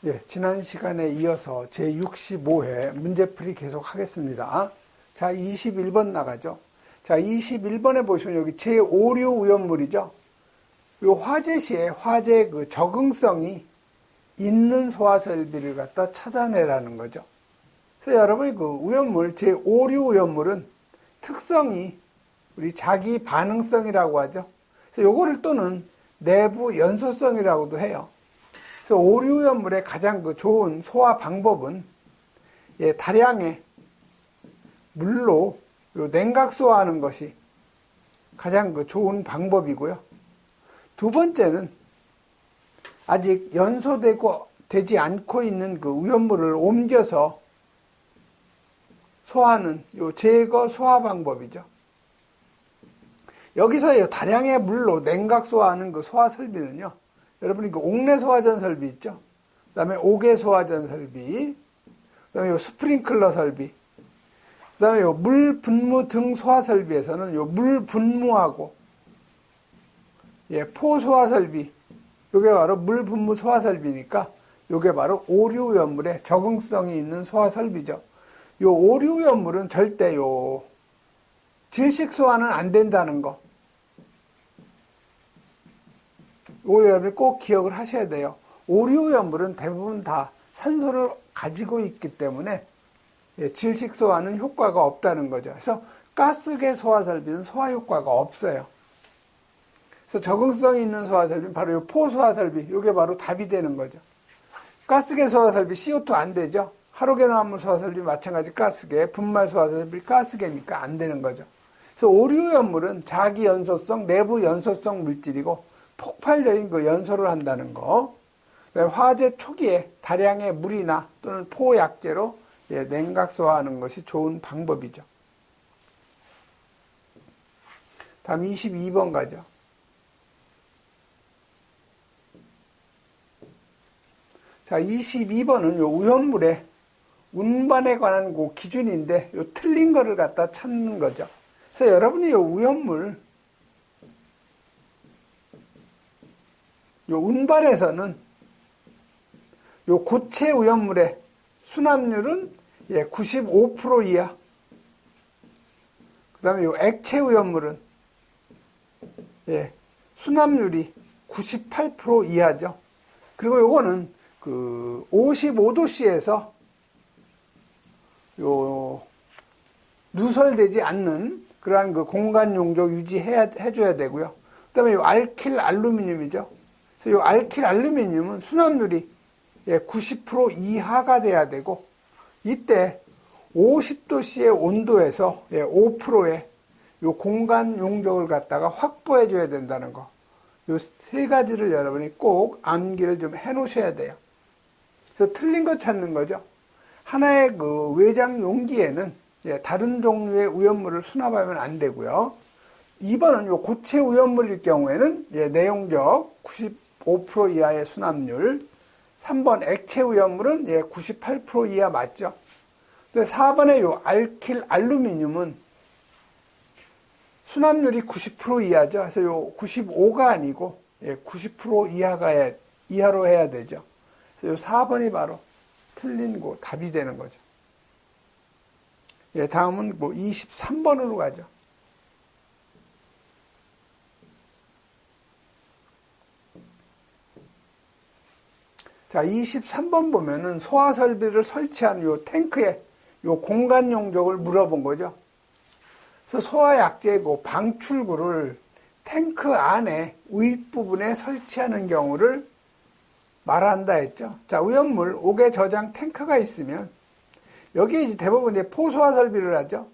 예, 지난 시간에 이어서 제65회 문제풀이 계속 하겠습니다. 자, 21번 나가죠. 자, 21번에 보시면 여기 제5류 우연물이죠. 요 화재 시에 화재 그 적응성이 있는 소화설비를 갖다 찾아내라는 거죠. 그래서 여러분이 그 우연물, 제5류 우연물은 특성이 우리 자기 반응성이라고 하죠. 그래서 요거를 또는 내부 연소성이라고도 해요. 그래서 오류연물의 가장 그 좋은 소화 방법은 다량의 물로 냉각 소화하는 것이 가장 그 좋은 방법이고요. 두 번째는 아직 되지 않고 있는 그 우연물을 옮겨서 소화하는 요 제거 소화 방법이죠. 여기서 다량의 물로 냉각 소화하는 그 소화 설비는요. 여러분이 그 옥내 소화전 설비 있죠? 그 다음에 옥외 소화전 설비, 그 다음에 요 스프링클러 설비, 그 다음에 요 물 분무 등 소화 설비에서는 요 물 분무하고, 포 소화 설비, 요게 바로 물 분무 소화 설비니까 요게 바로 오류연물에 적응성이 있는 소화 설비죠. 요 오류연물은 절대 요 질식 소화는 안 된다는 거. 이거 여러분이 꼭 기억을 하셔야 돼요. 오류연물은 대부분 다 산소를 가지고 있기 때문에 질식 소화는 효과가 없다는 거죠. 그래서 가스계 소화 설비는 소화 효과가 없어요. 그래서 적응성이 있는 소화 설비는 바로 이 포소화 설비, 이게 바로 답이 되는 거죠. 가스계 소화 설비 CO2 안 되죠. 하로겐화합물 소화 설비 마찬가지 가스계, 분말 소화 설비 가스계니까 안 되는 거죠. 그래서 오류연물은 자기 연소성, 내부 연소성 물질이고 폭발적인 그 연소를 한다는 거. 화재 초기에 다량의 물이나 또는 포약제로 냉각 소화하는 것이 좋은 방법이죠. 다음 22번 가죠. 자, 22번은 요 우연물의 운반에 관한 그 기준인데 요 틀린 거를 갖다 찾는 거죠. 그래서 여러분이 요 우연물 요 운반에서는 요 고체 우연물의 수납률은 95% 이하. 그 다음에 요 액체 우연물은 수납률이 98% 이하죠. 그리고 요거는 그 55도씨에서 요 누설되지 않는 그러한 그 공간 용적 해줘야 되고요. 그 다음에 요 알킬 알루미늄이죠. 그래서 이 알킬 알루미늄은 수납률이 90% 이하가 돼야 되고, 이때 50도씨의 온도에서 5%의 요 공간 용적을 갖다가 확보해 줘야 된다는 거. 요 세 가지를 여러분이 꼭 암기를 좀 해 놓으셔야 돼요. 그래서 틀린 거 찾는 거죠. 하나의 그 외장 용기에는 다른 종류의 우연물을 수납하면 안 되고요. 2번은 요 고체 우연물일 경우에는 내용적 95% 이하의 수납률. 3번 액체 우연물은 98% 이하 맞죠. 근데 4번의 요 알킬 알루미늄은 수납률이 90% 이하죠. 그래서 요 95가 아니고 90% 이하로 해야 되죠. 그래서 요 4번이 바로 틀린 거 답이 되는 거죠. 다음은 뭐 23번으로 가죠. 자, 23번 보면은 소화 설비를 설치한 요 탱크에 요 공간 용적을 물어본 거죠. 그래서 소화 약제고 방출구를 탱크 안에 윗부분에 설치하는 경우를 말한다 했죠. 자, 우연물, 옥외 저장 탱크가 있으면 여기에 이제 대부분 이제 포소화 설비를 하죠.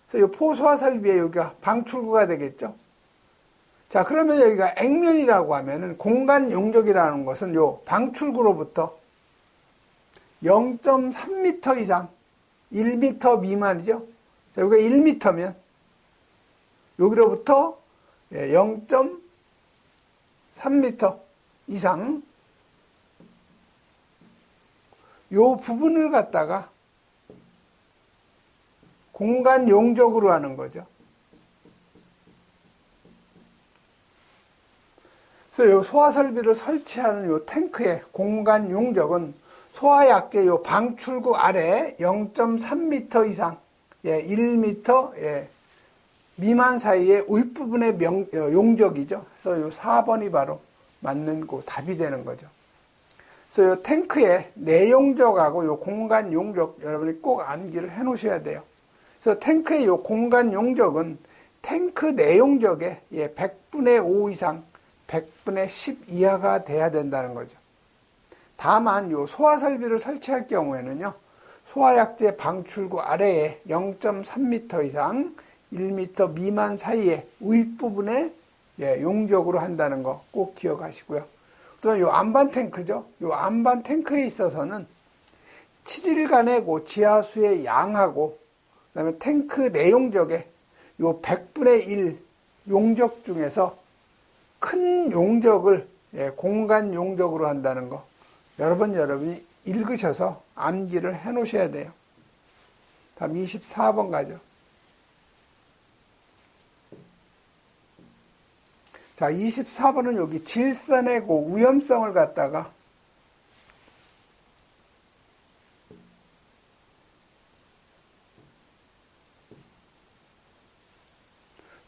그래서 이 포소화 설비에 여기가 방출구가 되겠죠. 자, 그러면 여기가 액면이라고 하면은 공간 용적이라는 것은 요 방출구로부터 0.3m 이상, 1m 미만이죠. 자, 여기가 1m면 여기로부터 0.3m 이상 요 부분을 갖다가 공간 용적으로 하는 거죠. 그래서 요 소화 설비를 설치하는 요 탱크의 공간 용적은 소화약제 요 방출구 아래 0.3m 이상, 1m 미만 사이의 윗부분의 용적이죠. 그래서 요 4번이 바로 맞는 그 답이 되는 거죠. 그래서 요 탱크의 내용적하고 요 공간 용적 여러분이 꼭 암기를 해 놓으셔야 돼요. 그래서 탱크의 요 공간 용적은 탱크 내용적의 100분의 5 이상, 100분의 10 이하가 돼야 된다는 거죠. 다만 요 소화 설비를 설치할 경우에는요, 소화약제 방출구 아래에 0.3m 이상, 1m 미만 사이에 윗부분에 용적으로 한다는 거 꼭 기억하시고요. 또 요 안반 탱크죠. 요 안반 탱크에 있어서는 7일간의 그 지하수의 양하고 그다음에 탱크 내용적의 요 100분의 1 용적 중에서 큰 용적을 공간 용적으로 한다는 거 여러분이 읽으셔서 암기를 해 놓으셔야 돼요. 다음 24번 가죠. 자, 24번은 여기 질산의 그 위험성을 갖다가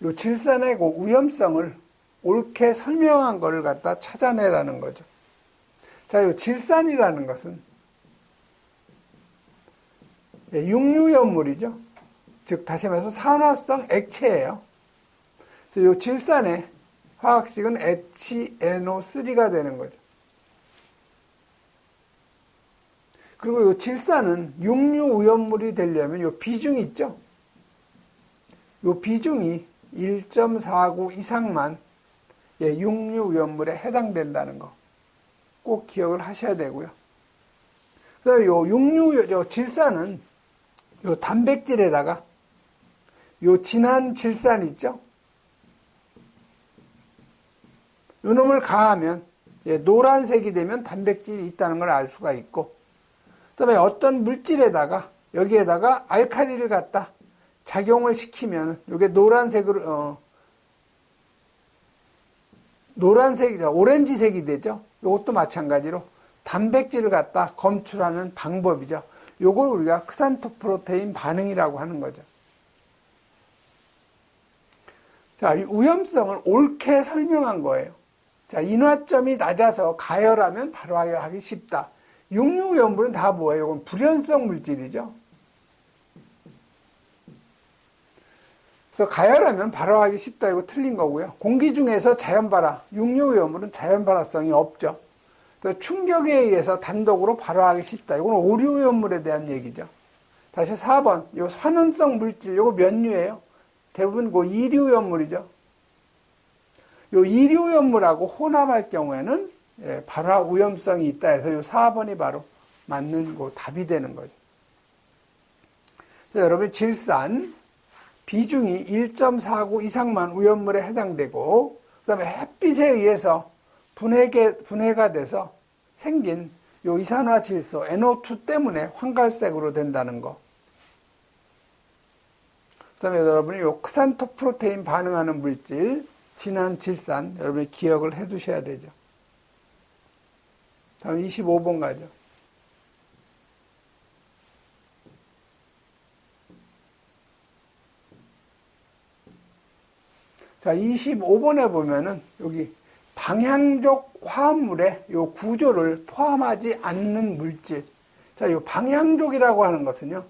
요 질산의 그 위험성을 옳게 설명한 거를 갖다 찾아내라는 거죠. 자, 요 질산이라는 것은 육류염물이죠. 즉 다시 말해서 산화성 액체예요. 그래서 요 질산의 화학식은 HNO3가 되는 거죠. 그리고 요 질산은 육류오염물이 되려면 요 비중이 있죠. 요 비중이 1.49 이상만 육류오염물에 해당된다는 거 꼭 기억을 하셔야 되고요. 그다음에 요 질산은 요 단백질에다가 요 진한 질산 있죠. 요 놈을 가하면 노란색이 되면 단백질이 있다는 걸 알 수가 있고, 그다음에 어떤 물질에다가 여기에다가 알칼리를 갖다 작용을 시키면 이게 노란색으로 오렌지색이 되죠. 이것도 마찬가지로 단백질을 갖다 검출하는 방법이죠. 요걸 우리가 크산토프로테인 반응이라고 하는 거죠. 자, 이 위험성을 옳게 설명한 거예요. 자, 인화점이 낮아서 가열하면 바로 하기 쉽다. 육류오염물은 다 뭐예요? 이건 불연성 물질이죠. 그래서 가열하면 발화하기 쉽다. 이거 틀린 거고요. 공기 중에서 자연 발화, 육류오염물은 자연 발화성이 없죠. 또 충격에 의해서 단독으로 발화하기 쉽다. 이건 오류오염물에 대한 얘기죠. 다시 4번, 요 환원성 물질, 요거 면류예요. 대부분 그 이류오염물이죠. 요 이류오염물하고 혼합할 경우에는 발화 위험성이 있다 해서 요 4번이 바로 맞는 그 답이 되는 거죠. 여러분 질산 비중이 1.49 이상만 오염물에 해당되고, 그 다음에 햇빛에 의해서 분해가 돼서 생긴 요 이산화질소 NO2 때문에 황갈색으로 된다는 거. 그 다음에 여러분이 요 크산토프로테인 반응하는 물질, 진한 질산, 여러분이 기억을 해 두셔야 되죠. 다음 25번 가죠. 자, 25번에 보면은 여기 방향족 화합물의 요 구조를 포함하지 않는 물질. 자, 요 방향족이라고 하는 것은요,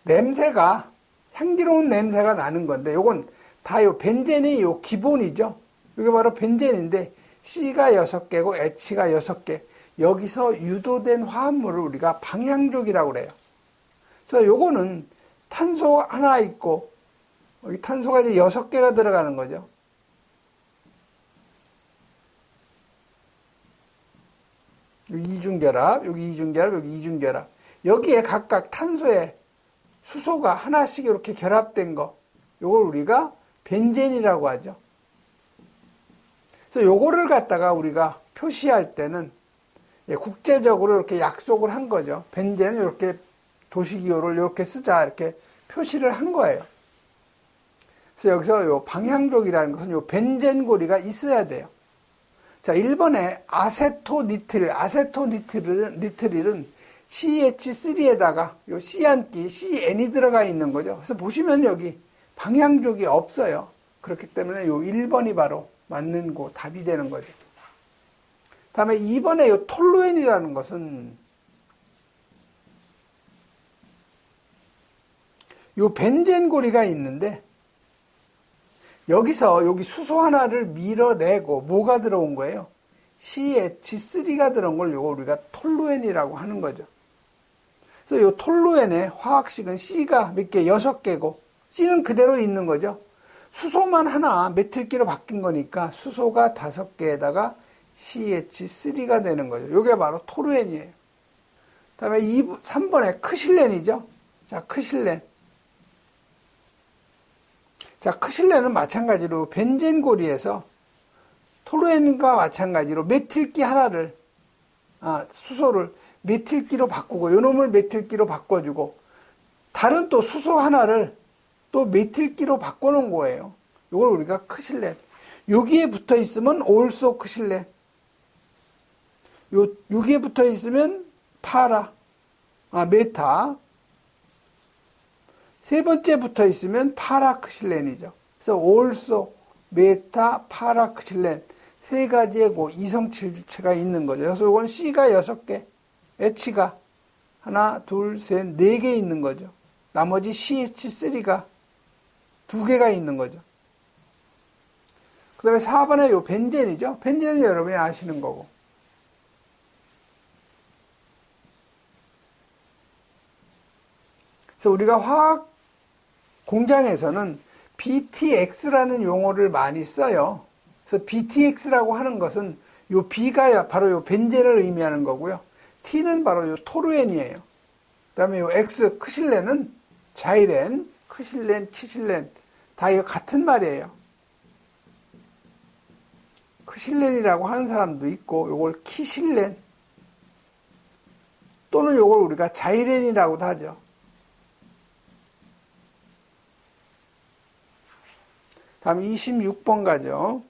냄새가, 향기로운 냄새가 나는 건데, 요건 다 요 벤젠이 요 기본이죠. 이게 바로 벤젠인데, C가 6개고 H가 6개. 여기서 유도된 화합물을 우리가 방향족이라고 그래요. 그래서 요거는 탄소 하나 있고, 여기 탄소가 이제 6개가 들어가는 거죠. 여기 이중결합, 여기 이중결합, 여기 이중결합. 여기에 각각 탄소에 수소가 하나씩 이렇게 결합된 거, 요걸 우리가 벤젠이라고 하죠. 그래서 요거를 갖다가 우리가 표시할 때는 국제적으로 이렇게 약속을 한 거죠. 벤젠은 이렇게 도식이호를 이렇게 쓰자, 이렇게 표시를 한 거예요. 그래서 여기서 요 방향족이라는 것은 요 벤젠고리가 있어야 돼요. 자, 1번에 아세토니트릴은 CH3에다가 요 C안기, CN이 들어가 있는 거죠. 그래서 보시면 여기 방향족이 없어요. 그렇기 때문에 요 1번이 바로 맞는 거 답이 되는 거죠. 다음에 2번에 요 톨루엔이라는 것은 요 벤젠고리가 있는데 여기서 여기 수소 하나를 밀어내고 뭐가 들어온 거예요? CH3가 들어온 걸 요거 우리가 톨루엔이라고 하는 거죠. 그래서 요 톨루엔의 화학식은 C가 몇 개? 6개고 C는 그대로 있는 거죠. 수소만 하나 메틸기로 바뀐 거니까 수소가 5개에다가 CH3가 되는 거죠. 요게 바로 톨루엔이에요. 다음에 3번에 크실렌이죠. 자, 크실렌. 자, 크실렌은 마찬가지로 벤젠고리에서 톨루엔과 마찬가지로 메틸기 하나를, 수소를 메틸기로 바꾸고, 요 놈을 메틸기로 바꿔주고, 다른 또 수소 하나를 또 메틸기로 바꿔놓은 거예요. 이걸 우리가 크실렌. 여기에 붙어 있으면 올소 크실렌. 여기에 붙어 있으면 메타. 세 번째 붙어 있으면 파라크실렌이죠. 그래서 올소, 메타, 파라크실렌 세 가지의 이성질체가 있는 거죠. 그래서 이건 C가 6개, H가 하나, 둘, 셋, 4개 있는 거죠. 나머지 CH3가 2개가 있는 거죠. 그 다음에 4번에 요 벤젠이죠. 벤젠은 여러분이 아시는 거고. 그래서 우리가 화학 공장에서는 BTX라는 용어를 많이 써요. 그래서 BTX라고 하는 것은 요 B가 바로 요 벤젠을 의미하는 거고요. T는 바로 요 토루엔이에요. 그 다음에 요 X, 크실렌은 자이렌, 크실렌, 키실렌 다 이거 같은 말이에요. 크실렌이라고 하는 사람도 있고 요걸 키실렌 또는 요걸 우리가 자이렌이라고도 하죠. 다음 26번 가죠.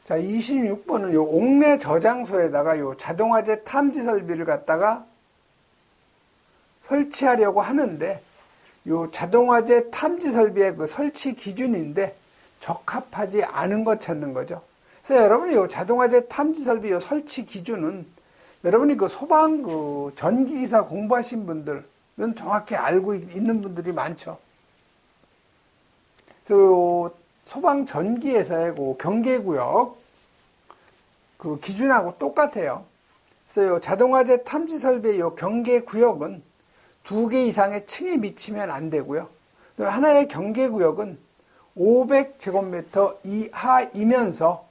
자, 26번은 요 옥내 저장소에다가 요 자동화재 탐지 설비를 갖다가 설치하려고 하는데 요 자동화재 탐지 설비의 그 설치 기준인데 적합하지 않은 것 찾는 거죠. 그래서 여러분이 요 자동화재 탐지 설비 요 설치 기준은 여러분이 그 소방 그 전기기사 공부하신 분들은 정확히 알고 있는 분들이 많죠. 그 소방 전기회사의 그 경계구역 그 기준하고 똑같아요. 그래서 요 자동화재 탐지 설비의 요 경계구역은 2개 이상의 층에 미치면 안 되고요. 하나의 경계구역은 500제곱미터 이하이면서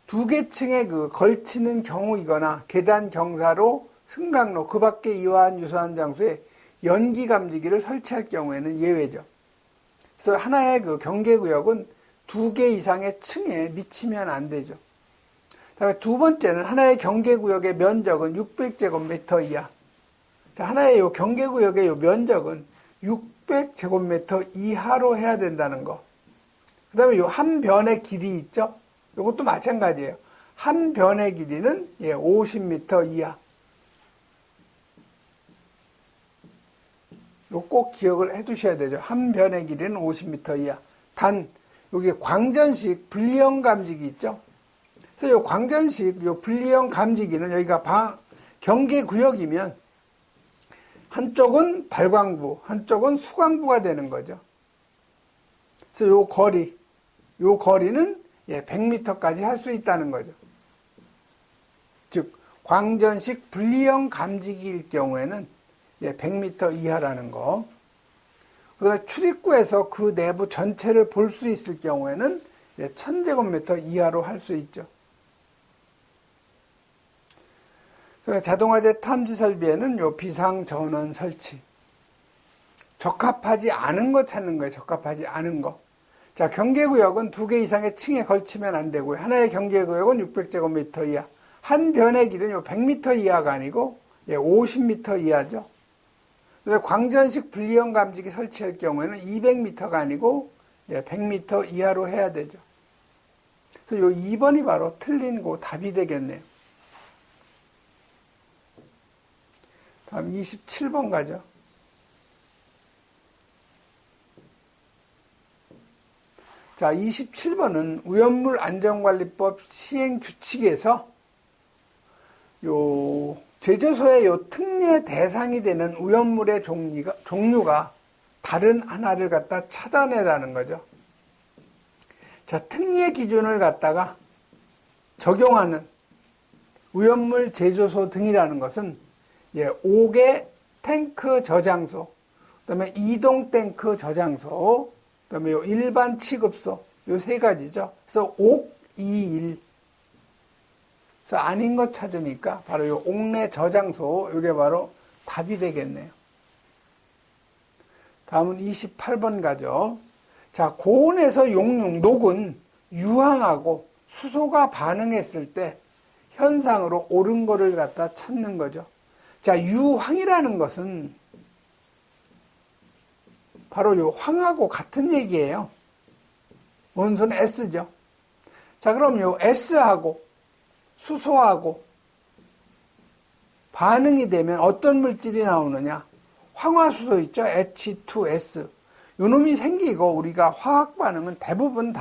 2개 층에 그 걸치는 경우이거나 계단 경사로 승강로 그 밖에 이와한 유사한 장소에 연기 감지기를 설치할 경우에는 예외죠. 그래서 하나의 그 경계구역은 2개 이상의 층에 미치면 안 되죠. 다음에 두 번째는 하나의 경계구역의 면적은 600제곱미터 이하. 자, 하나의 요 경계구역의 요 면적은 600제곱미터 이하로 해야 된다는 거. 그 다음에 요 한 변의 길이 있죠? 요것도 마찬가지예요. 한 변의 길이는 50m 이하. 요 꼭 기억을 해 두셔야 되죠. 한 변의 길이는 50m 이하. 단, 여기 광전식 분리형 감지기 있죠? 그래서 요 광전식, 요 분리형 감지기는 여기가 경계구역이면 한쪽은 발광부, 한쪽은 수광부가 되는 거죠. 그래서 요 거리는 100m까지 할 수 있다는 거죠. 즉, 광전식 분리형 감지기일 경우에는 100m 이하라는 거. 그 다음에 출입구에서 그 내부 전체를 볼 수 있을 경우에는 1000제곱미터 이하로 할 수 있죠. 자동화재 탐지 설비에는 요 비상전원 설치. 적합하지 않은 거 찾는 거예요. 적합하지 않은 거. 자, 경계구역은 2개 이상의 층에 걸치면 안 되고요. 하나의 경계구역은 600제곱미터 이하. 한 변의 길은 요 100m 이하가 아니고 50m 이하죠. 광전식 분리형 감지기 설치할 경우에는 200m가 아니고 100m 이하로 해야 되죠. 그래서 요 2번이 바로 틀린 거 답이 되겠네요. 다음 27번 가죠. 자, 27번은 위험물 안전관리법 시행 규칙에서 요 제조소의 요 특례 대상이 되는 위험물의 종류가 다른 하나를 갖다 찾아내라는 거죠. 자, 특례 기준을 갖다가 적용하는 위험물 제조소 등이라는 것은 5개 탱크 저장소, 그다음에 이동 탱크 저장소, 그다음에 일반 취급소, 요 세 가지죠. 그래서 옥, 이, 일. 그래서 아닌 것 찾으니까 바로 요 옥내 저장소, 요게 바로 답이 되겠네요. 다음은 28번 가죠. 자, 고온에서 용융, 녹은 유황하고 수소가 반응했을 때 현상으로 옳은 거를 갖다 찾는 거죠. 자, 유황이라는 것은 바로 요 황하고 같은 얘기예요. 원소는 S죠. 자, 그럼 요 S하고 수소하고 반응이 되면 어떤 물질이 나오느냐? 황화수소 있죠? H2S. 요 놈이 생기고 우리가 화학 반응은 대부분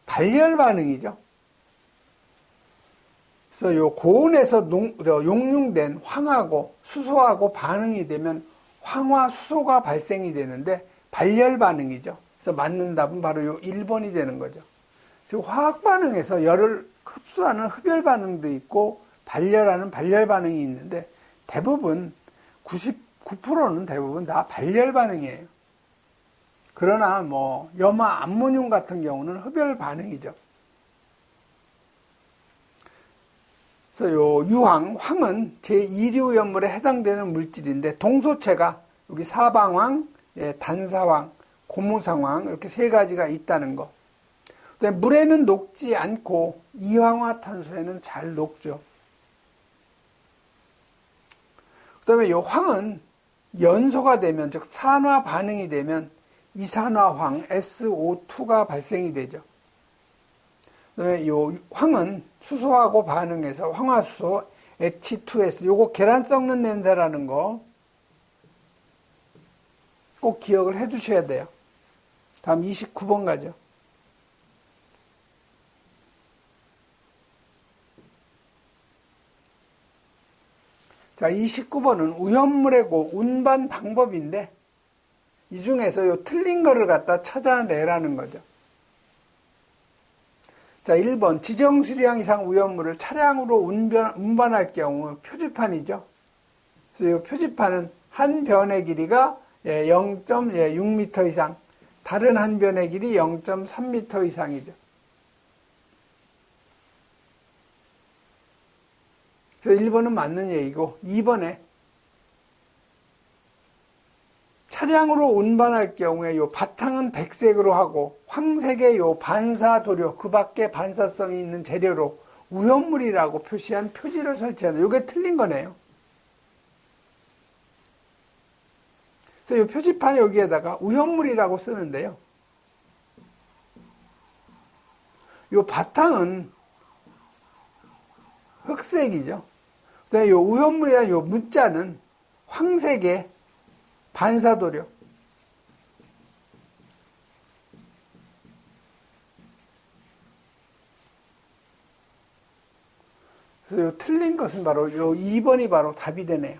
발열 반응이죠. 그래서 요 고온에서 용융된 황하고 수소하고 반응이 되면 황화수소가 발생이 되는데 발열 반응이죠. 그래서 맞는 답은 바로 요 1번이 되는 거죠. 즉 화학 반응에서 열을 흡수하는 흡열 반응도 있고 발열하는 발열 반응이 있는데 대부분 99%는 대부분 다 발열 반응이에요. 그러나 뭐 염화 암모늄 같은 경우는 흡열 반응이죠. 그래서 요 유황, 황은 제2류 염물에 해당되는 물질인데 동소체가 여기 사방황, 단사황, 고무상황 이렇게 세 가지가 있다는 거. 근데 물에는 녹지 않고 이황화탄소에는 잘 녹죠. 그다음에 요 황은 연소가 되면 즉 산화 반응이 되면 이산화황 SO2가 발생이 되죠. 그다음에 요 황은 수소하고 반응해서 황화수소 H2S 요거 계란 썩는 냄새라는 거 꼭 기억을 해 두셔야 돼요. 다음 29번 가죠. 자, 29번은 위험물의 운반 방법인데 이 중에서 요 틀린 거를 갖다 찾아내라는 거죠. 자, 1번 지정 수량 이상 위험물을 차량으로 운반할 경우 표지판이죠. 그래서 이 표지판은 한 변의 길이가 0.6m 이상, 다른 한 변의 길이 0.3m 이상이죠. 그래서 1번은 맞는 얘기고 2번에 차량으로 운반할 경우에 요 바탕은 백색으로 하고 황색의 요 반사도료, 그 밖에 반사성이 있는 재료로 위험물이라고 표시한 표지를 설치하는, 요게 틀린 거네요. 그래서 이 표지판 여기에다가 위험물이라고 쓰는데요. 이 바탕은 흑색이죠. 그다음에 이 위험물이라는 이 문자는 황색의 반사도료. 그래서 이 틀린 것은 바로 이 2번이 바로 답이 되네요.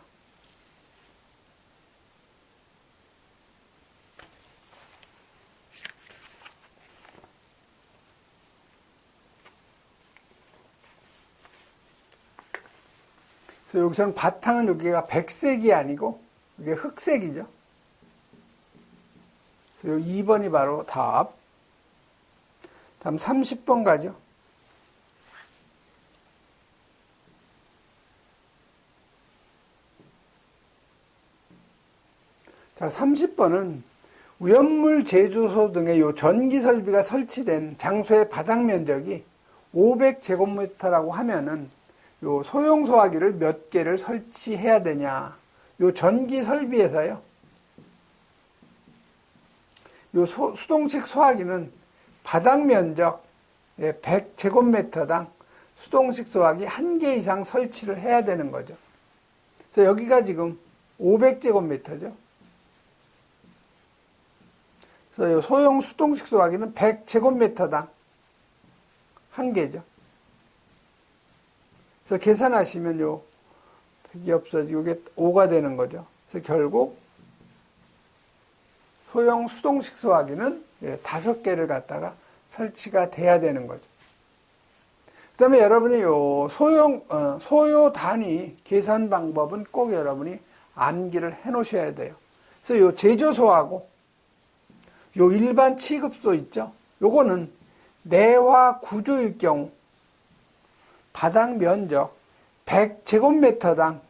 그래서 여기서는 바탕은 여기가 백색이 아니고 이게 흑색이죠. 그래서 2번이 바로 답. 다음 30번 가죠. 자, 30번은 위험물 제조소 등의 요 전기 설비가 설치된 장소의 바닥 면적이 500제곱미터라고 하면은 요 소형 소화기를 몇 개를 설치해야 되냐. 요 전기 설비에서요. 요 수동식 소화기는 바닥 면적 100제곱미터당 수동식 소화기 1개 이상 설치를 해야 되는 거죠. 그래서 여기가 지금 500제곱미터죠. 그래서 소형 수동식 소화기는 100제곱미터당 1개죠. 그래서 계산하시면 요 100이 없어지고 이게 5가 되는 거죠. 그래서 결국 소형 수동식 소화기는 5개를 갖다가 설치가 돼야 되는 거죠. 그 다음에 여러분이 요 소요 단위 계산 방법은 꼭 여러분이 암기를 해 놓으셔야 돼요. 그래서 요 제조소하고 요 일반 취급소 있죠? 요거는 내화 구조일 경우 바닥 면적 100제곱미터당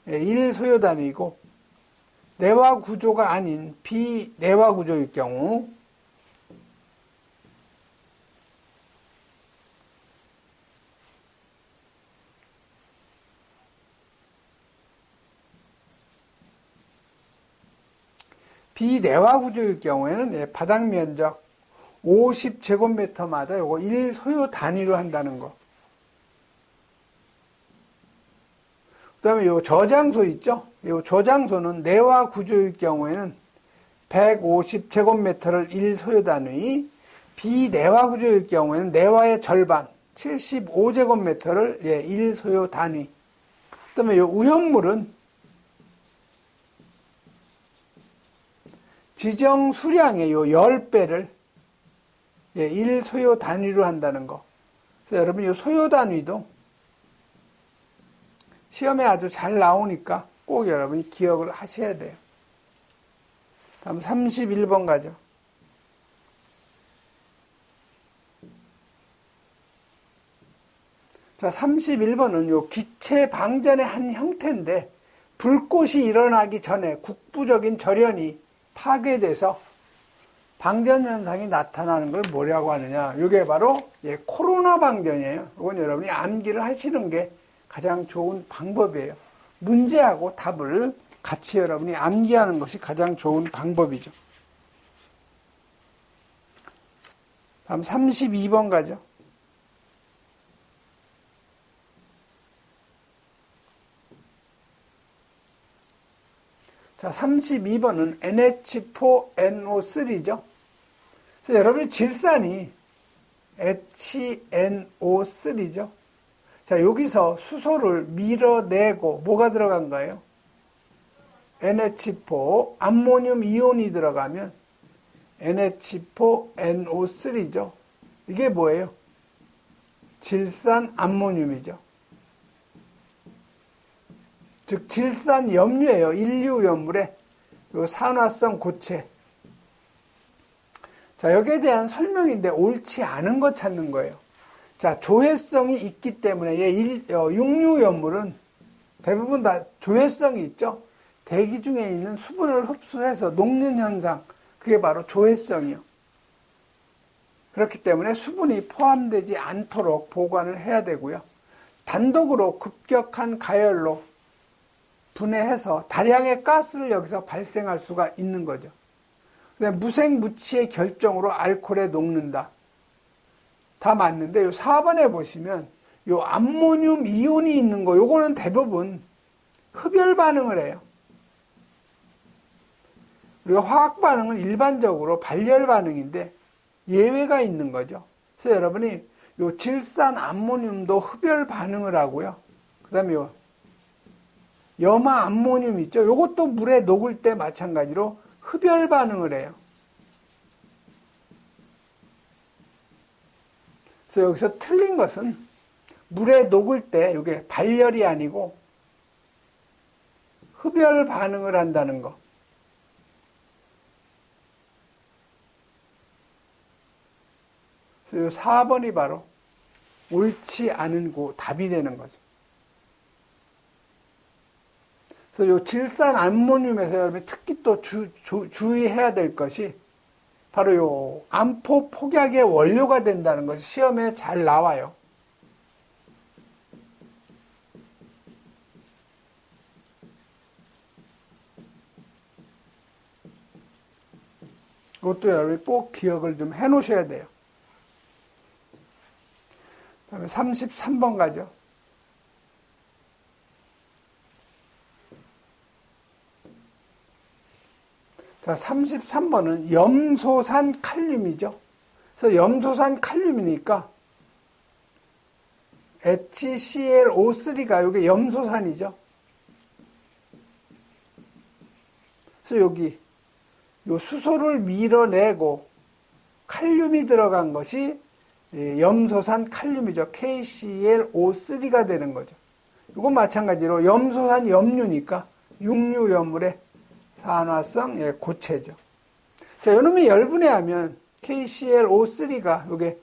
1소요 단위이고 내화 구조가 아닌 비내화 구조일 경우 비내화 구조일 경우에는 바닥 면적 50제곱미터마다 요거 1소요 단위로 한다는 거. 그 다음에 요 저장소 있죠? 요 저장소는 내화 구조일 경우에는 150제곱미터를 1소요 단위, 비내화 구조일 경우에는 내화의 절반, 75제곱미터를 1소요 단위. 그 다음에 요 우형물은 지정 수량의 요 10배를 1소요 단위로 한다는 거. 그래서 여러분 이 소요 단위도 시험에 아주 잘 나오니까 꼭 여러분이 기억을 하셔야 돼요. 다음 31번 가죠. 자, 31번은 요 기체 방전의 한 형태인데 불꽃이 일어나기 전에 국부적인 절연이 파괴돼서 방전 현상이 나타나는 걸 뭐라고 하느냐. 이게 바로 코로나 방전이에요. 이건 여러분이 암기를 하시는 게 가장 좋은 방법이에요. 문제하고 답을 같이 여러분이 암기하는 것이 가장 좋은 방법이죠. 다음 32번 가죠. 자, 32번은 NH4NO3죠. 그래서 여러분이 질산이 HNO3죠. 자, 여기서 수소를 밀어내고 뭐가 들어간가요? NH4 암모늄 이온이 들어가면 NH4NO3죠. 이게 뭐예요? 질산 암모늄이죠. 즉 질산 염료예요. 인류염물의 산화성 고체. 자, 여기에 대한 설명인데 옳지 않은 거 찾는 거예요. 자, 조회성이 있기 때문에 육류염물은 대부분 다 조회성이 있죠. 대기 중에 있는 수분을 흡수해서 녹는 현상, 그게 바로 조회성이요. 그렇기 때문에 수분이 포함되지 않도록 보관을 해야 되고요. 단독으로 급격한 가열로 분해해서 다량의 가스를 여기서 발생할 수가 있는 거죠. 무색무취의 결정으로 알코올에 녹는다. 다 맞는데 요 4번에 보시면 요 암모늄 이온이 있는 거 요거는 대부분 흡열 반응을 해요. 그리고 화학 반응은 일반적으로 발열 반응인데 예외가 있는 거죠. 그래서 여러분이 요 질산 암모늄도 흡열 반응을 하고요. 그다음에 요 염화 암모늄 있죠. 요것도 물에 녹을 때 마찬가지로 흡열 반응을 해요. 그래서 여기서 틀린 것은 물에 녹을 때 이게 발열이 아니고 흡열 반응을 한다는 거. 그래서 4번이 바로 옳지 않은 답이 되는 거죠. 그래서 요 질산 암모늄에서 여러분이 특히 또 주의해야 될 것이 바로 요 암포 폭약의 원료가 된다는 것이 시험에 잘 나와요. 이것도 여러분이 꼭 기억을 좀 해 놓으셔야 돼요. 그 다음에 33번 가죠. 자, 33번은 염소산 칼륨이죠. 그래서 염소산 칼륨이니까 HClO3가 이게 염소산이죠. 그래서 여기 요 수소를 밀어내고 칼륨이 들어간 것이 염소산 칼륨이죠. KClO3가 되는 거죠. 이건 마찬가지로 염소산 염류니까 육류염물의 산화성 고체죠. 자, 요놈이 열분해하면 KClO3가 이게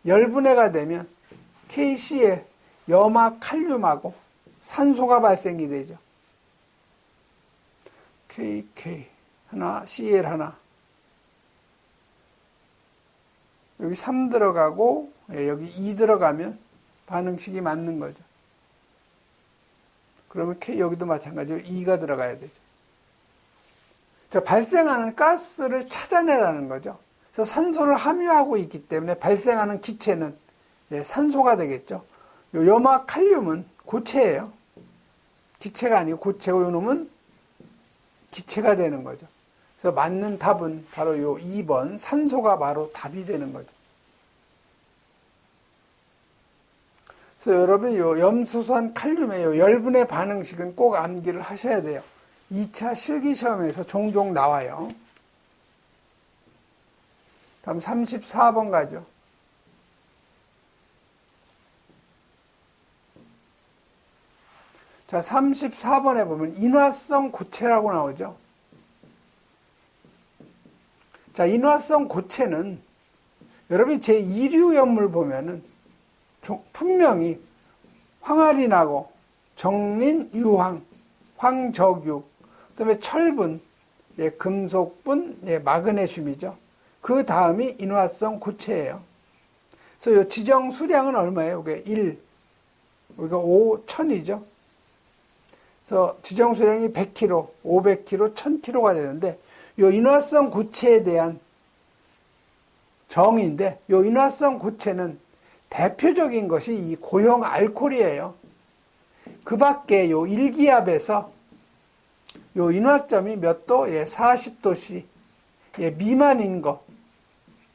열분해가 되면 KCl 염화 칼륨하고 산소가 발생이 되죠. KK 하나, CL 하나. 여기 3 들어가고 여기 2 들어가면 반응식이 맞는 거죠. 그러면 K 여기도 마찬가지로 2가 들어가야 되죠. 자, 발생하는 가스를 찾아내라는 거죠. 그래서 산소를 함유하고 있기 때문에 발생하는 기체는 산소가 되겠죠. 요 염화 칼륨은 고체예요. 기체가 아니고 고체고 요 놈은 기체가 되는 거죠. 그래서 맞는 답은 바로 요 2번 산소가 바로 답이 되는 거죠. 그래서 여러분 요 염소산 칼륨의 요 열분의 반응식은 꼭 암기를 하셔야 돼요. 2차 실기시험에서 종종 나와요. 다음 34번 가죠. 자, 34번에 보면 인화성 고체라고 나오죠. 자, 인화성 고체는 여러분이 제2류염물 보면은 분명히 황아린하고 정린, 유황, 황적유, 그 다음에 철분, 금속분, 마그네슘이죠. 그 다음이 인화성 고체예요. 그래서 이 지정 수량은 얼마예요? 이게 1, 우리가 5, 1000이죠. 그래서 지정 수량이 100kg, 500kg, 1000kg가 되는데 이 인화성 고체에 대한 정의인데 이 인화성 고체는 대표적인 것이 이 고형 알코올이에요. 그 밖에 요 일기압에서 요 인화점이 몇 도? 40도씨 미만인 거.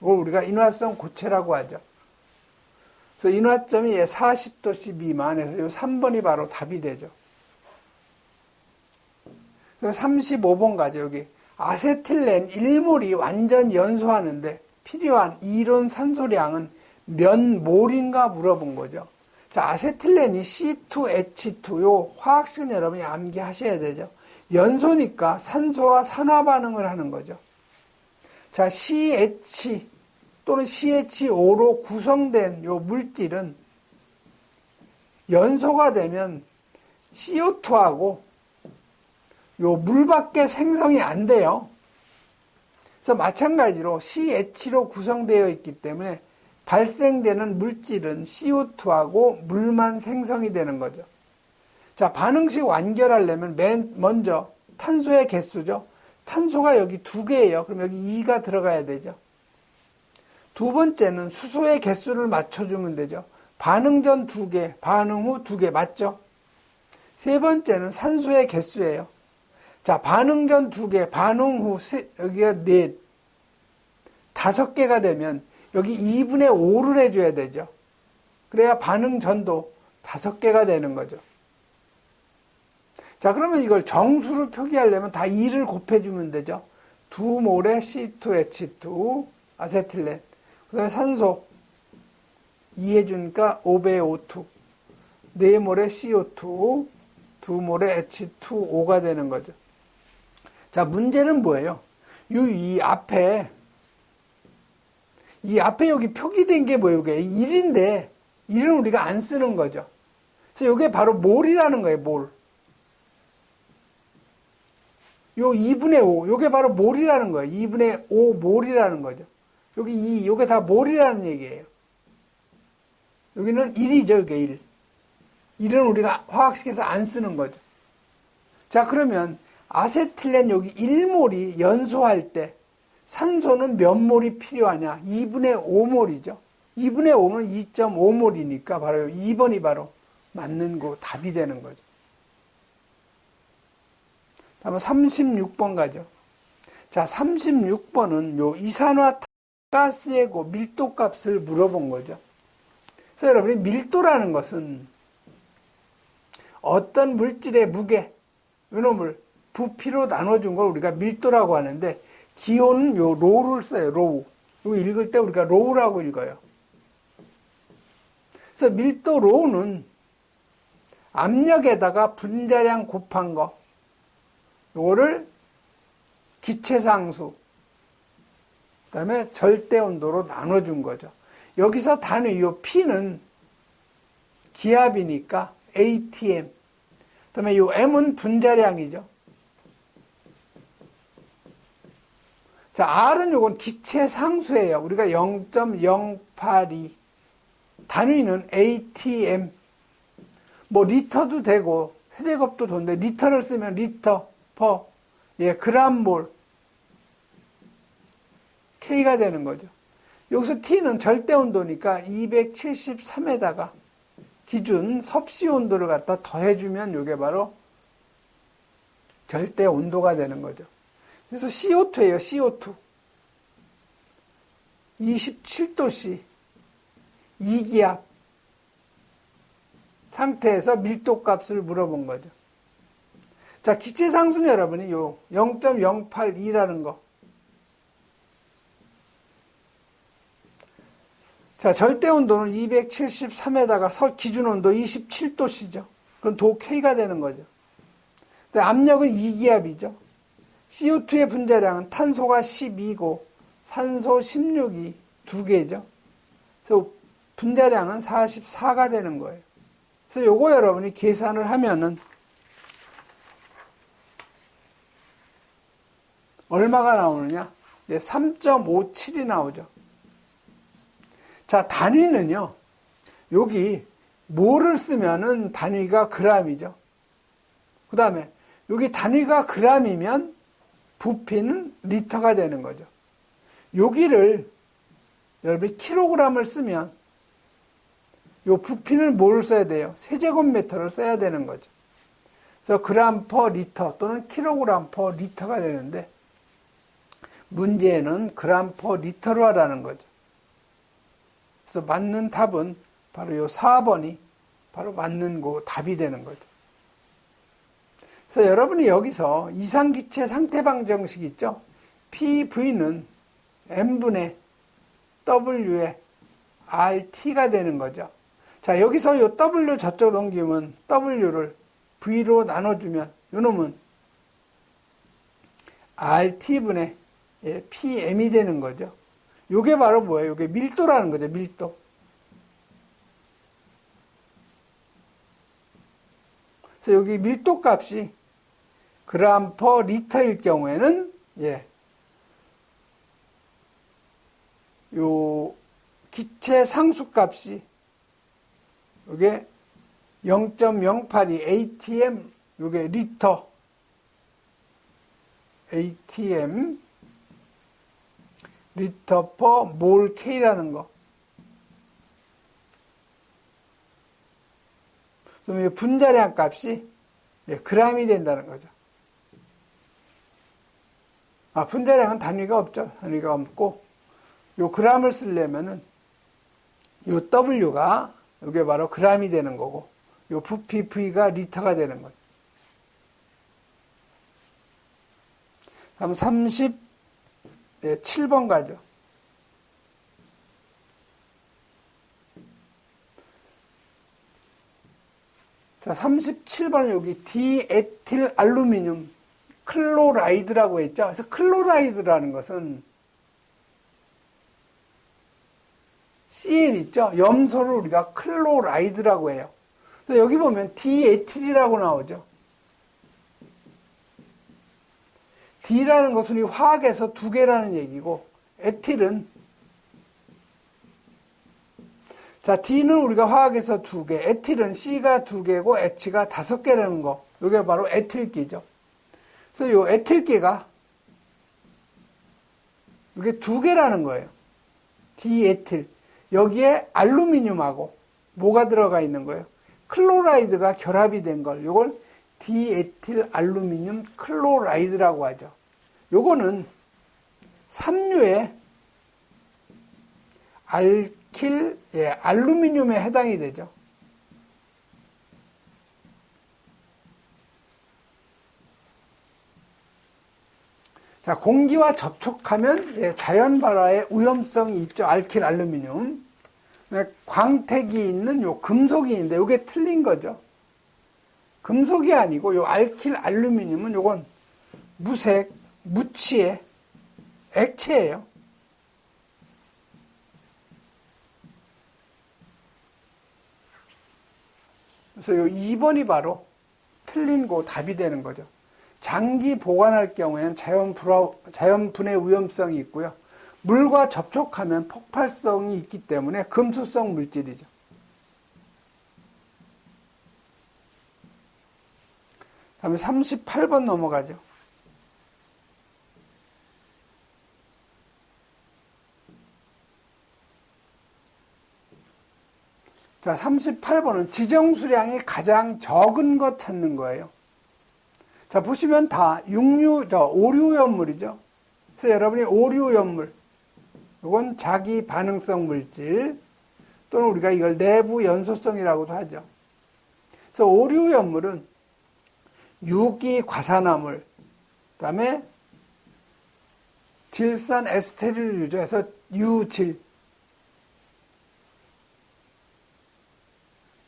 이걸 우리가 인화성 고체라고 하죠. 그래서 인화점이 40도씨 미만에서 요 3번이 바로 답이 되죠. 그래서 35번 가죠. 여기 아세틸렌 1몰이 완전 연소하는데 필요한 이론 산소량은 몇 몰인가 물어본 거죠. 자, 아세틸렌이 C2H2 요 화학식은 여러분이 암기하셔야 되죠. 연소니까 산소와 산화 반응을 하는 거죠. 자, CH 또는 CHO로 구성된 요 물질은 연소가 되면 CO2하고 요 물밖에 생성이 안 돼요. 그래서 마찬가지로 CH로 구성되어 있기 때문에 발생되는 물질은 CO2하고 물만 생성이 되는 거죠. 자, 반응식 완결하려면 맨 먼저 탄소의 개수죠. 탄소가 여기 2개예요. 그럼 여기 2가 들어가야 되죠. 두 번째는 수소의 개수를 맞춰주면 되죠. 반응 전 2개, 반응 후 2개 맞죠? 세 번째는 산소의 개수예요. 자, 반응 전 2개, 반응 후 여기가 5개가 되면 여기 2분의 5를 해줘야 되죠. 그래야 반응 전도 5개가 되는 거죠. 자, 그러면 이걸 정수를 표기하려면 다 2를 곱해주면 되죠. 2몰의 C2H2 아세틸렌. 그 다음에 산소 2 해주니까 5배의 O2. 4몰의 CO2, 2몰의 H2O가 되는 거죠. 자, 문제는 뭐예요? 이 앞에 여기 표기된 게 뭐예요? 이게 1인데 1은 우리가 안 쓰는 거죠. 그래서 이게 바로 몰이라는 거예요. 몰. 요 2분의 5, 요게 바로 몰이라는 거예요. 2분의 5 몰이라는 거죠. 여기 2, 요게 다 몰이라는 얘기예요. 여기는 1이죠, 이게 1. 1은 우리가 화학식에서 안 쓰는 거죠. 자, 그러면 아세틸렌 여기 1몰이 연소할 때 산소는 몇 몰이 필요하냐? 2분의 5몰이죠. 2분의 5는 2.5몰이니까 바로 2번이 바로 맞는 거 답이 되는 거죠. 다음은 36번 가죠. 자, 36번은 요 이산화가스의 밀도 값을 물어본 거죠. 그래서 여러분이 밀도라는 것은 어떤 물질의 무게, 이놈을 부피로 나눠준 걸 우리가 밀도라고 하는데, 기호는 요 로우를 써요, 로우. 이거 읽을 때 우리가 로우라고 읽어요. 그래서 밀도 로우는 압력에다가 분자량 곱한 거, 요거를 기체상수, 그 다음에 절대온도로 나눠준 거죠. 여기서 단위, 요 P는 기압이니까 ATM, 그 다음에 요 M은 분자량이죠. 자, R은 요건 기체상수예요. 우리가 0.082, 단위는 ATM, 뭐 리터도 되고 세제곱도 되는데 리터를 쓰면 리터 퍼, 예, 그람몰 K가 되는 거죠. 여기서 T는 절대 온도니까 273에다가 기준 섭씨 온도를 갖다 더해주면 이게 바로 절대 온도가 되는 거죠. 그래서 CO2예요, CO2. 27도씨, 2기압 상태에서 밀도 값을 물어본 거죠. 자, 기체상수는 여러분이 요 0.082라는 거. 자, 절대 온도는 273에다가 기준 온도 27도씨죠. 그럼 도 K가 되는 거죠. 압력은 2기압이죠. CO2의 분자량은 탄소가 12고 산소 16이 2개죠. 그래서 분자량은 44가 되는 거예요. 그래서 요거 여러분이 계산을 하면은 얼마가 나오느냐? 3.57이 나오죠. 자, 단위는요, 여기 몰을 쓰면은 단위가 그람이죠. 그 다음에 여기 단위가 그람이면 부피는 리터가 되는 거죠. 여기를 여러분이 킬로그램을 쓰면 요 부피는 뭘 써야 돼요? 세제곱미터를 써야 되는 거죠. 그래서 그람 퍼 리터 또는 킬로그램 퍼 리터가 되는데, 문제는 그람 퍼 리터로 하라는 거죠. 그래서 맞는 답은 바로 요 4번이 바로 맞는 거 답이 되는 거죠. 그래서 여러분이 여기서 이상기체 상태방 정식 있죠? PV는 M분의 W의 RT가 되는 거죠. 자, 여기서 요 W 저쪽 넘기면 W를 V로 나눠주면 요놈은 RT분의 PM이 되는 거죠. 요게 바로 뭐예요? 요게 밀도라는 거죠, 밀도. 그래서 여기 밀도 값이 그람 퍼 리터일 경우에는, 요 기체 상수 값이 요게 0.082 ATM, 요게 리터, ATM, 리터 퍼 몰 K라는 거. 그럼 분자량 값이 그람이 된다는 거죠. 분자량은 단위가 없죠. 단위가 없고, 요 그람을 쓰려면은 요 W가 요게 바로 그람이 되는 거고, 요 부피 V가 리터가 되는 거죠. 다음 37번 가죠. 자, 37번은 여기 디에틸 알루미늄 클로라이드라고 했죠. 그래서 클로라이드라는 것은 Cl 있죠. 염소를 우리가 클로라이드라고 해요. 그래서 여기 보면 디에틸이라고 나오죠. D라는 것은 이 화학에서 두 개라는 얘기고, 에틸은, 자, D는 우리가 화학에서 두 개, 에틸은 C가 두 개고 H가 다섯 개라는 거. 이게 바로 에틸기죠. 그래서 이 에틸기가 이게 두 개라는 거예요. 디에틸. 여기에 알루미늄하고 뭐가 들어가 있는 거예요? 클로라이드가 결합이 된 걸, 이걸 디에틸 알루미늄 클로라이드라고 하죠. 요거는 삼류의 알킬, 알루미늄에 해당이 되죠. 자, 공기와 접촉하면 자연 발화의 위험성이 있죠. 알킬 알루미늄. 광택이 있는 요 금속이 있는데 요게 틀린 거죠. 금속이 아니고 요 알킬 알루미늄은 요건 무색, 무취의 액체예요. 그래서 요 2번이 바로 틀린 거 답이 되는 거죠. 장기 보관할 경우에는 자연 분해 위험성이 있고요. 물과 접촉하면 폭발성이 있기 때문에 금수성 물질이죠. 다음에 38번 넘어가죠. 자, 38번은 지정수량이 가장 적은 것 찾는 거예요. 자, 보시면 다 오류연물이죠. 그래서 여러분이 오류연물, 이건 자기 반응성 물질, 또는 우리가 이걸 내부 연소성이라고도 하죠. 그래서 오류연물은 유기 과산화물, 그 다음에 질산 에스테르류죠. 그래서 유질,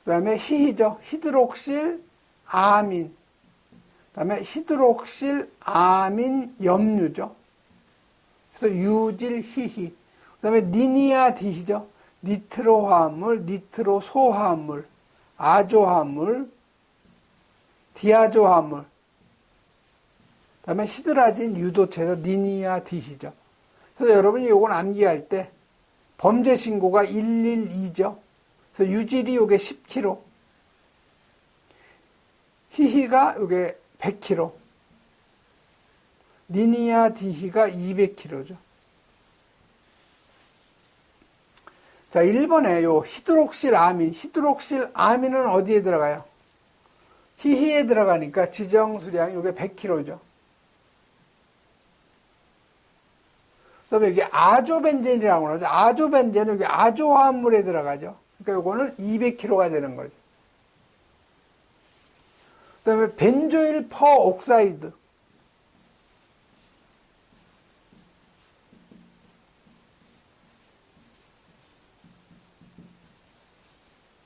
그 다음에 히히죠. 히드록실 아민, 그 다음에 히드록실 아민 염류죠. 그래서 유질 히히, 그 다음에 니니아디히죠. 니트로 화합물, 니트로 소화합물, 아조 화합물, 디아조 화합물, 그 다음에 히드라진 유도체에서 니니아디히죠. 그래서 여러분이 요건 암기할 때 범죄 신고가 112죠. 그래서 유질이 요게 10kg, 히히가 요게 100kg, 니니아디히가 200kg죠. 자, 1번에 요 히드록실 아민은 어디에 들어가요? 히히에 들어가니까 지정수량이 요게 100kg죠. 그 다음에 여기 아조벤젠이라고 하죠. 아조벤젠은 여기 아조화합물에 들어가죠. 그러니까 요거는 200kg가 되는 거죠. 그 다음에 벤조일 퍼옥사이드.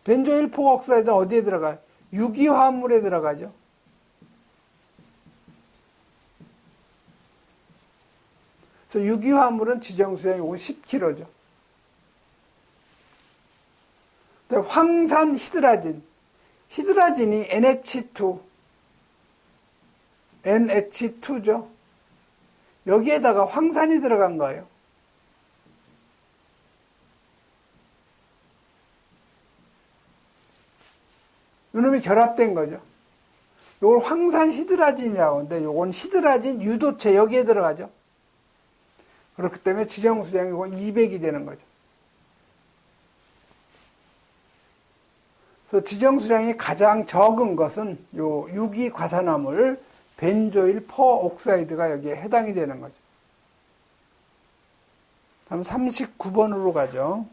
벤조일 퍼옥사이드는 어디에 들어가요? 유기화합물에 들어가죠. 그래서 유기화합물은 지정수량이 10kg죠. 황산 히드라진이 NH2죠. 여기에다가 황산이 들어간 거예요. 이놈이 결합된 거죠. 이걸 황산 히드라진이라고 하는데, 이건 히드라진 유도체 여기에 들어가죠. 그렇기 때문에 지정수량이 이건 200이 되는 거죠. 그래서 지정수량이 가장 적은 것은 요 유기과산화물 벤조일 퍼옥사이드가 여기에 해당이 되는 거죠. 다음 39번으로 가죠.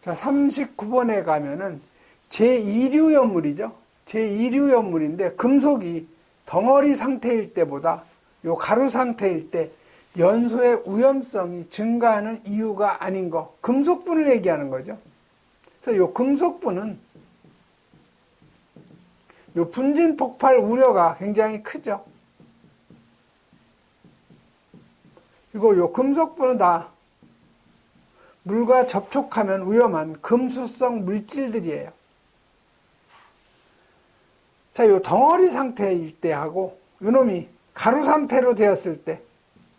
자, 39번에 가면은 제2류연물이죠. 제2류연물인데 금속이 덩어리 상태일 때보다 요 가루 상태일 때 연소의 위험성이 증가하는 이유가 아닌 거, 금속분을 얘기하는 거죠. 그래서 요 금속분은 요 분진 폭발 우려가 굉장히 크죠. 그리고 요 금속분은 다 물과 접촉하면 위험한 금수성 물질들이에요. 자, 요 덩어리 상태일 때하고 요놈이 가루 상태로 되었을 때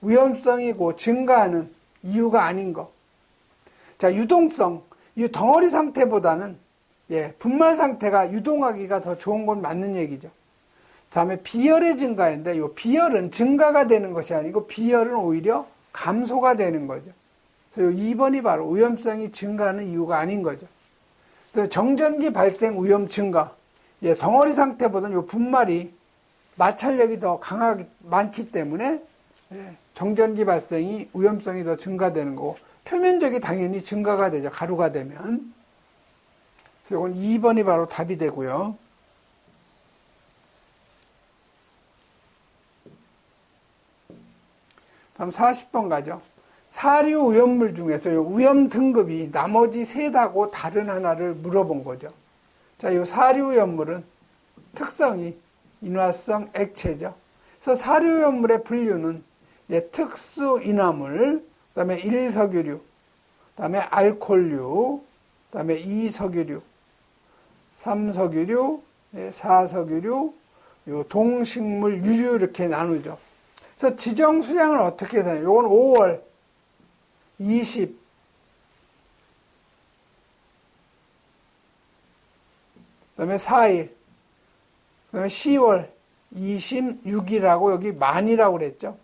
위험성이고 증가하는 이유가 아닌 거. 자, 유동성. 이 덩어리 상태보다는 분말 상태가 유동하기가 더 좋은 건 맞는 얘기죠. 다음에 비열의 증가인데 요 비열은 증가가 되는 것이 아니고 비열은 오히려 감소가 되는 거죠. 그래서 2번이 바로 위험성이 증가하는 이유가 아닌 거죠. 그래서 정전기 발생 위험 증가. 덩어리 상태보다는 요 분말이 마찰력이 더 많기 때문에 정전기 발생이 위험성이 더 증가되는 거고 표면적이 당연히 증가가 되죠. 가루가 되면. 이건 2번이 바로 답이 되고요. 다음 40번 가죠. 사류 위험물 중에서 요 위험 등급이 나머지 셋하고 다른 하나를 물어본 거죠. 자, 요 사류 위험물은 특성이 인화성 액체죠. 그래서 사류 위험물의 분류는 특수 인화물, 그다음에 1석유류, 그다음에 알코올류, 그다음에 2석유류, 3석유류, 4석유류, 요 동식물 유류 이렇게 나누죠. 그래서 지정 수량은 어떻게 되나요? 요건 5월 20, 그다음에 4일, 그다음에 10월 26일하고 여기 만이라고 그랬죠.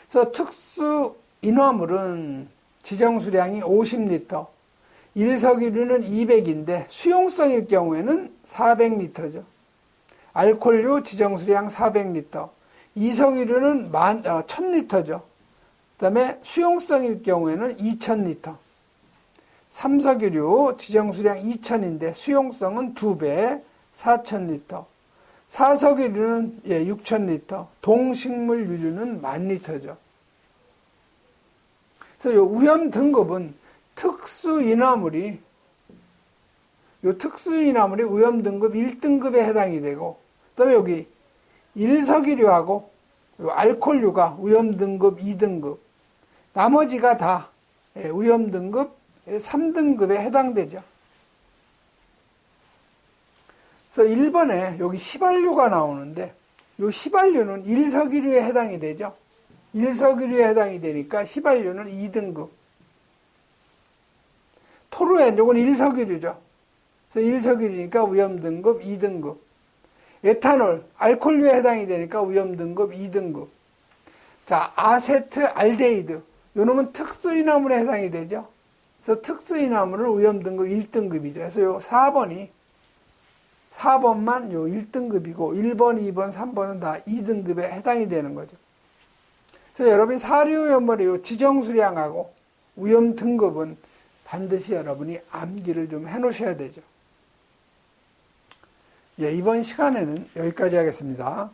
그래서 특수 인화물은 지정 수량이 50리터, 1석유류는 200인데 수용성일 경우에는 400리터죠. 알코올류 지정 수량 400리터, 2석유류는 1000리터죠. 그 다음에 수용성일 경우에는 2000리터. 3석유류 지정수량 2000인데 수용성은 2배 4000리터. 4석유류는 6000리터. 동식물 유류는 10,000리터죠. 그래서 요 위험 등급은 특수인화물이 위험 등급 1등급에 해당이 되고, 그 다음에 여기 1석유류하고 알코올류가 위험 등급 2등급, 나머지가 다 위험 등급 3등급에 해당되죠. 그래서 1번에 여기 휘발유가 나오는데 이 휘발유는 1석유류에 해당이 되죠. 1석유류에 해당이 되니까 휘발유는 2등급. 토루엔 이건 1석유류죠. 그래서 1석유류니까 위험 등급 2등급. 에탄올, 알코올류에 해당이 되니까 위험 등급 2등급. 자, 아세트 알데히드. 요 놈은 특수인화물에 해당이 되죠. 그래서 특수인화물은 위험 등급 1등급이죠. 그래서 요 4번만 요 1등급이고 1번, 2번, 3번은 다 2등급에 해당이 되는 거죠. 그래서 여러분이 사류 위험물의 요 지정 수량하고 위험 등급은 반드시 여러분이 암기를 좀 해 놓으셔야 되죠. 이번 시간에는 여기까지 하겠습니다.